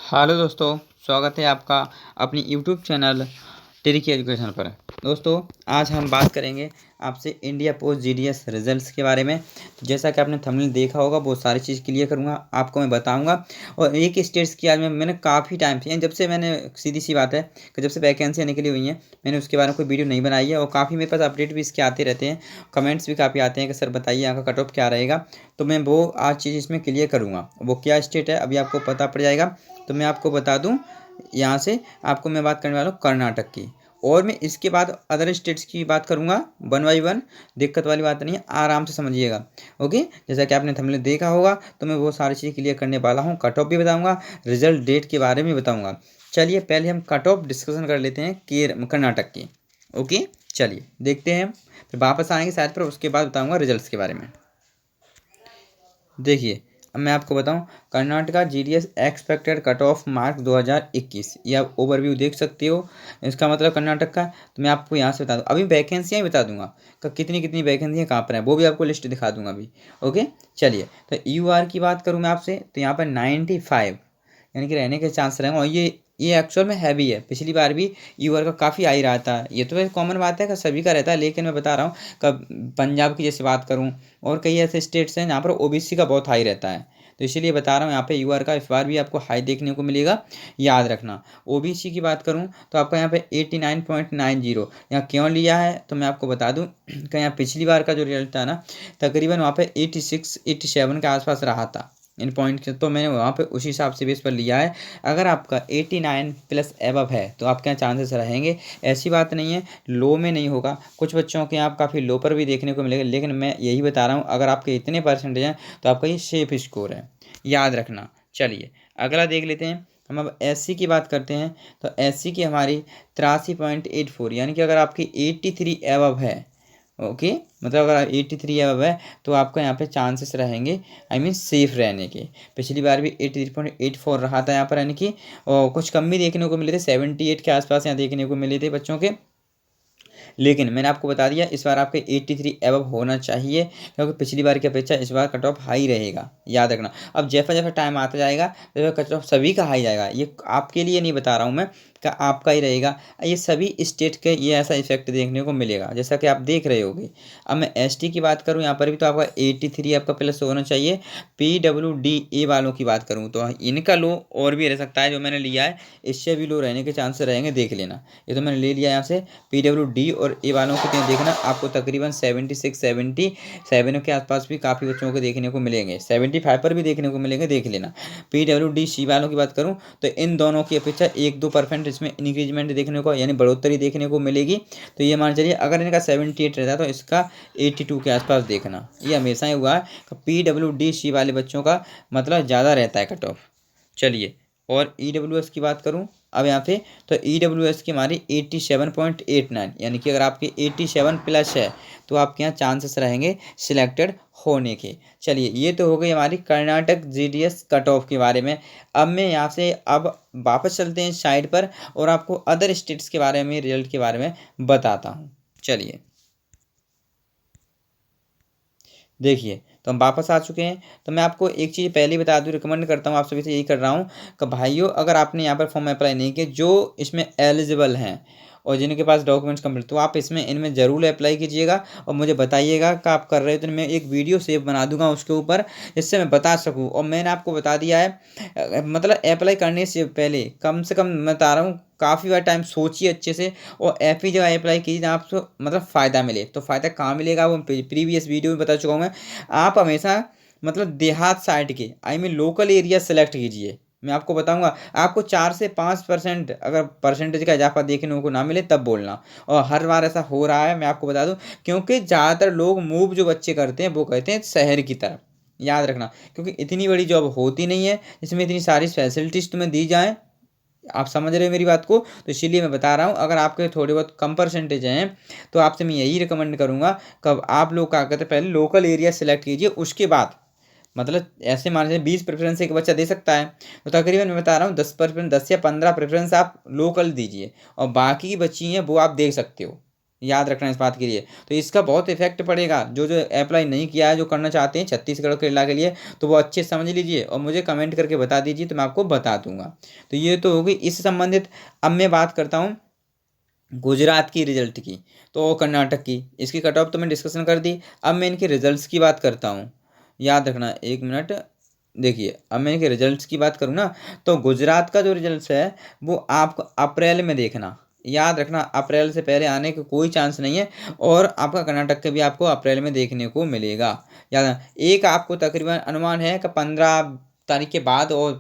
Hello दोस्तों, स्वागत है आपका अपनी यूट्यूब चैनल ट्रिकी एजुकेशन पर। दोस्तों, आज हम बात करेंगे आपसे इंडिया पोस्ट जीडीएस रिजल्ट्स के बारे में। जैसा कि आपने थंबनेल देखा होगा, वो सारी चीज़ क्लियर करूँगा, आपको मैं बताऊँगा। और एक स्टेट्स की आज मैंने काफ़ी टाइम से, जब से मैंने, सीधी सी बात है कि जब से वैकेंसियाँ निकली हुई हैं, मैंने उसके बारे में कोई वीडियो नहीं बनाई है। और काफ़ी मेरे पास अपडेट भी इसके आते रहते हैं, कमेंट्स भी काफ़ी आते हैं कि सर बताइए यहाँ का कट ऑफ क्या रहेगा। तो मैं वो आज चीज़ इसमें क्लियर करूँगा। वो क्या स्टेट है अभी आपको पता पड़ जाएगा। तो मैं आपको बता दूं, यहाँ से आपको मैं बात करने वाला हूँ कर्नाटक की। और मैं इसके बाद अदर स्टेट्स की बात करूँगा वन बाई वन। दिक्कत वाली बात नहीं है, आराम से समझिएगा। ओके, जैसा कि आपने थंबनेल देखा होगा, तो मैं वो सारी चीज़ क्लियर करने वाला हूँ। कट ऑफ भी बताऊँगा, रिजल्ट डेट के बारे में बताऊँगा। चलिए पहले हम कट ऑफ डिस्कशन कर लेते हैं कर्नाटक की। ओके, चलिए देखते हैं, फिर वापस आएंगे शायद, पर उसके बाद बताऊँगा रिजल्ट्स के बारे में। देखिए, अब मैं आपको बताऊं, Karnataka GDS expected cut off mark 2021, ये आप ओवरव्यू देख सकते हो। इसका मतलब कर्नाटक का, तो मैं आपको यहाँ से बता दूं, अभी वैकेंसियाँ ही बता दूंगा कि कितनी कितनी वैकेंसियाँ कहाँ पर हैं, वो भी आपको लिस्ट दिखा दूंगा अभी। ओके, चलिए, तो यूआर की बात करूँ मैं आपसे, तो यहाँ पर 95 यानी कि रहने के चांस रहेंगे। और ये एक्चुअल में हैवी है। पिछली बार भी यूआर का काफ़ी हाई रहा था। ये तो वैसे कॉमन बात है कि सभी का रहता है, लेकिन मैं बता रहा हूँ, कब पंजाब की जैसे बात करूँ, और कई ऐसे स्टेट्स हैं जहाँ पर ओबीसी का बहुत हाई रहता है। तो इसीलिए बता रहा हूँ, यहाँ पे यूआर का इस बार भी आपको हाई देखने को मिलेगा, याद रखना। ओबीसी की बात करूँ तो आपका यहाँ पे 89.90 यहाँ क्यों लिया है, तो मैं आपको बता दूँ कि यहाँ पिछली बार का जो रिजल्ट था ना, तकरीबन वहाँ पे 86-87 के आसपास रहा था इन पॉइंट। तो मैंने वहाँ पे उसी हिसाब से बेस पर लिया है। अगर आपका 89 प्लस एबव है तो आपके यहाँ चांसेस रहेंगे। ऐसी बात नहीं है लो में नहीं होगा, कुछ बच्चों के यहाँ काफ़ी लो पर भी देखने को मिलेगा, लेकिन मैं यही बता रहा हूँ, अगर आपके इतने परसेंटेज हैं तो आपका ये सेफ स्कोर है, याद रखना। चलिए अगला देख लेते हैं। हम अब एससी की बात करते हैं, तो एससी की हमारी 83.84, यानी कि अगर आपकी 83 एबव है, ओके, मतलब अगर 83 एबव है तो आपका यहाँ पे चांसेस रहेंगे, आई मीन सेफ रहने के। पिछली बार भी 83.84 रहा था यहाँ पर, यानी कि और कुछ कम भी देखने को मिले थे, 78 के आसपास यहाँ देखने को मिले थे बच्चों के। लेकिन मैंने आपको बता दिया, इस बार आपके 83 एबव होना चाहिए, क्योंकि पिछली बार की अपेक्षा इस बार कट ऑफ हाई रहेगा, याद रखना। अब जैसा जैसा टाइम आता जाएगा तो कट ऑफ सभी का हाई जाएगा। ये आपके लिए नहीं बता रहा हूँ मैं कि आपका ही रहेगा, ये सभी स्टेट के ये ऐसा इफेक्ट देखने को मिलेगा, जैसा कि आप देख रहे होगे। अब मैं एसटी की बात करूँ, यहाँ पर भी तो आपका 83 आपका प्लस होना चाहिए। PWD वालों की बात करूँ तो इनका लो और भी रह सकता है, जो मैंने लिया है इससे भी लो रहने के चांस रहेंगे, देख लेना। ये तो मैंने ले लिया यहाँ से। PWD और ए वालों को देखना, आपको तकरीबन 76-77 के आसपास भी काफ़ी बच्चों को देखने को मिलेंगे, 75 पर भी देखने को मिलेंगे, देख लेना। PWD वालों की बात करूँ तो इन दोनों की अपेक्षा 1-2% इसमें इंक्रीजमेंट देखने को, यानी बढ़ोतरी देखने को मिलेगी। तो ये मान चलिए, अगर इनका 78 रहता तो इसका 82 के आसपास देखना। ये हमेशा ही हुआ है, PWD वाले बच्चों का मतलब ज़्यादा रहता है कट ऑफ। चलिए, और EWS की बात करूं अब यहाँ पे, तो EWS की हमारी 87.89, यानी कि अगर आपकी 87 प्लस है तो आपके यहाँ चांसेस रहेंगे सिलेक्टेड होने के। चलिए, ये तो हो गई हमारी कर्नाटक जीडीएस कट ऑफ के बारे में। अब मैं यहाँ से अब वापस चलते हैं साइड पर, और आपको अदर स्टेट्स के बारे में, रिजल्ट के बारे में बताता हूँ। चलिए देखिए, तो हम वापस आ चुके हैं। तो मैं आपको एक चीज़ पहले ही बता दूँ, रिकमेंड करता हूँ आप सभी से, यही कर रहा हूँ कि भाइयों, अगर आपने यहाँ पर फॉर्म अप्लाई नहीं किए, जो इसमें एलिजिबल हैं और जिनके पास डॉक्यूमेंट्स कंप्लीट, तो आप इसमें इनमें ज़रूर अप्लाई कीजिएगा और मुझे बताइएगा कि आप कर रहे हो। तो मैं एक वीडियो सेव बना दूंगा उसके ऊपर, जिससे मैं बता सकूँ। और मैंने आपको बता दिया है, मतलब अप्लाई करने से पहले कम से कम मैं बता रहा हूँ, काफ़ी बार टाइम सोचिए अच्छे से, और ऐसी जगह अप्लाई कीजिए जहाँ आपको मतलब फ़ायदा मिले। तो फ़ायदा कहाँ मिलेगा, वो प्रीवियस वीडियो में बता चुका हूँ मैं। आप हमेशा मतलब देहात साइड के, I mean local area select कीजिए। मैं आपको बताऊंगा, आपको 4 से 5% अगर परसेंटेज का इजाफा देखने को ना मिले तब बोलना। और हर बार ऐसा हो रहा है, मैं आपको बता दूं, क्योंकि ज़्यादातर लोग मूव जो बच्चे करते हैं वो कहते हैं शहर की तरफ, याद रखना। क्योंकि इतनी बड़ी जॉब होती नहीं है जिसमें इतनी सारी फैसिलिटीज़ तुम्हें दी जाएँ। आप समझ रहे हो मेरी बात को, तो इसीलिए मैं बता रहा हूँ, अगर आपके थोड़े बहुत कम परसेंटेज हैं तो आपसे मैं यही रिकमेंड करूँगा, कब आप लोग क्या करते हैं, पहले लोकल एरिया सेलेक्ट कीजिए, उसके बाद मतलब ऐसे मान लीजिए 20 प्रेफरेंस एक बच्चा दे सकता है, तो तकरीबन मैं बता रहा हूँ 10% 10 या 15 प्रेफरेंस आप लोकल दीजिए, और बाकी की बची हैं वो आप देख सकते हो। याद रखना इस बात के लिए। तो इसका बहुत इफेक्ट पड़ेगा, जो जो अप्लाई नहीं किया है, जो करना चाहते हैं छत्तीसगढ़ केरला के लिए, तो वो अच्छे से समझ लीजिए और मुझे कमेंट करके बता दीजिए, तो मैं आपको बता दूंगा। तो ये तो होगी इससे संबंधित। अब मैं बात करता हूँ गुजरात की रिजल्ट की, तो कर्नाटक की, इसकी कट ऑफ तो मैं डिस्कशन कर दी। अब मैं इनके रिजल्ट्स की बात करता हूँ। याद रखना, एक मिनट। देखिए, अब मैं इनके रिजल्ट्स की बात करूँ ना, तो गुजरात का जो रिजल्ट्स है वो आपको अप्रैल में देखना। याद रखना, अप्रैल से पहले आने का कोई चांस नहीं है। और आपका कर्नाटक के भी आपको अप्रैल में देखने को मिलेगा। याद रखना, एक आपको तकरीबन अनुमान है कि 15 तारीख के बाद, और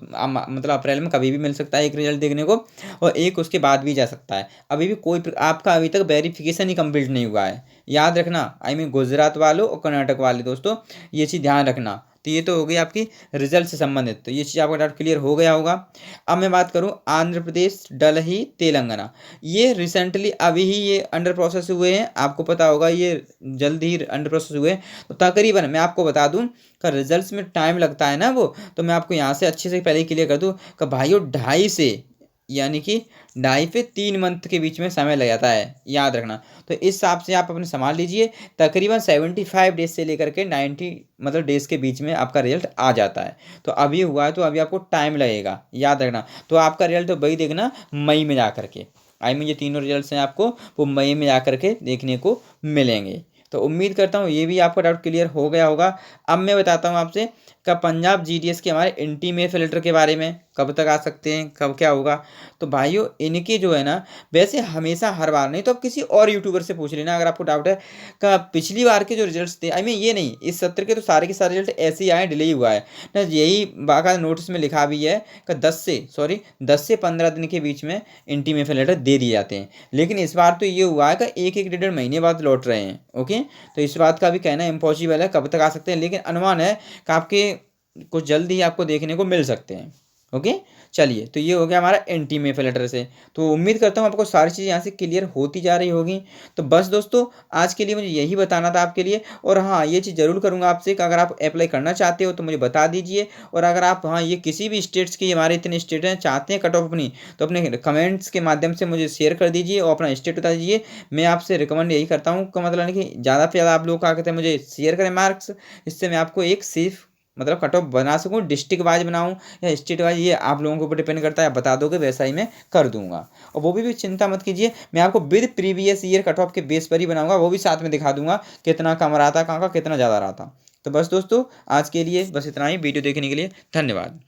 मतलब अप्रैल में कभी भी मिल सकता है एक रिजल्ट देखने को, और एक उसके बाद भी जा सकता है। अभी भी कोई आपका अभी तक वेरिफिकेशन ही कंप्लीट नहीं हुआ है। याद रखना, आई मीन गुजरात वालों और कर्नाटक वाले दोस्तों, ये चीज़ ध्यान रखना। तो ये तो हो गई आपकी रिजल्ट से संबंधित, तो ये चीज़ आपका डाउट क्लियर हो गया होगा। अब मैं बात करूँ आंध्र प्रदेश, डलही, तेलंगाना, ये रिसेंटली अभी ही ये अंडर प्रोसेस हुए हैं। आपको पता होगा ये जल्द ही अंडर प्रोसेस हुए हैं। तो तकरीबन मैं आपको बता दूं का रिजल्ट्स में टाइम लगता है ना वो, तो मैं आपको यहाँ से अच्छे से पहले ही क्लियर कर दूं कि भाइयों 2.5 से, यानी कि 2.5 से 3 मंथ के बीच में समय लग जाता है। याद रखना, तो इस हिसाब से आप अपने संभाल लीजिए। तकरीबन 75 डेज से लेकर के 90 मतलब डेज के बीच में आपका रिजल्ट आ जाता है। तो अभी हुआ है तो अभी आपको टाइम लगेगा, याद रखना। तो आपका रिजल्ट तो वही देखना मई में जा करके, आई मीन ये तीनों रिजल्ट्स हैं आपको वो मई में जा करके देखने को मिलेंगे। तो उम्मीद करता हूँ ये भी आपका डाउट क्लियर हो गया होगा। अब मैं बताता हूँ आपसे का पंजाब जीडीएस के हमारे इंटीमेट फिल्टर के बारे में, कब तक आ सकते हैं, कब क्या होगा। तो भाइयों इनके जो है ना, वैसे हमेशा हर बार नहीं तो आप किसी और यूट्यूबर से पूछ लेना अगर आपको डाउट है। का पिछली बार के जो रिजल्ट्स थे, आई मीन ये नहीं, इस सत्र के तो सारे के सारे रिजल्ट ऐसे ही आए, डिले ही हुआ है ना। यही बाकायदा नोटिस में लिखा भी है कि 10 से 15 दिन के बीच में इंटीमेट लेटर दे दिए जाते हैं। लेकिन इस बार तो ये हुआ है कि एक एक 1.5 महीने बाद लौट रहे हैं। ओके, तो इस बात का भी कहना इम्पॉसिबल है कब तक आ सकते हैं, लेकिन अनुमान है कि आपके कुछ जल्द ही आपको देखने को मिल सकते हैं। ओके, चलिए, तो ये हो गया हमारा इंटीमेट लेटर से। तो उम्मीद करता हूँ आपको सारी चीज़ें यहाँ से क्लियर होती जा रही होगी। तो बस दोस्तों, आज के लिए मुझे यही बताना था आपके लिए। और हाँ, ये चीज़ ज़रूर करूँगा आपसे कि अगर आप अप्लाई करना चाहते हो तो मुझे बता दीजिए। और अगर आप, हाँ, ये किसी भी स्टेट्स की, हमारे इतने स्टेट हैं, चाहते हैं कट ऑफ अपनी, तो अपने कमेंट्स के माध्यम से मुझे शेयर कर दीजिए और अपना स्टेट बता दीजिए। मैं आपसे रिकमेंड यही करता हूँ का मतलब नहीं कि ज़्यादा से ज़्यादा आप लोग क्या कहते हैं मुझे शेयर करें मार्क्स, इससे मैं आपको एक सेफ मतलब कट ऑफ बना सकूँ, डिस्ट्रिक्ट वाइज बनाऊँ या स्टेट वाइज, ये आप लोगों के ऊपर डिपेंड करता है। बता दोगे वैसा ही मैं कर दूंगा। और वो भी चिंता मत कीजिए, मैं आपको with previous year cut off के बेस पर ही बनाऊंगा, वो भी साथ में दिखा दूंगा कितना कम रहा था, कहाँ का कितना ज़्यादा रहा था। तो बस दोस्तों, आज के लिए बस इतना ही। वीडियो देखने के लिए धन्यवाद।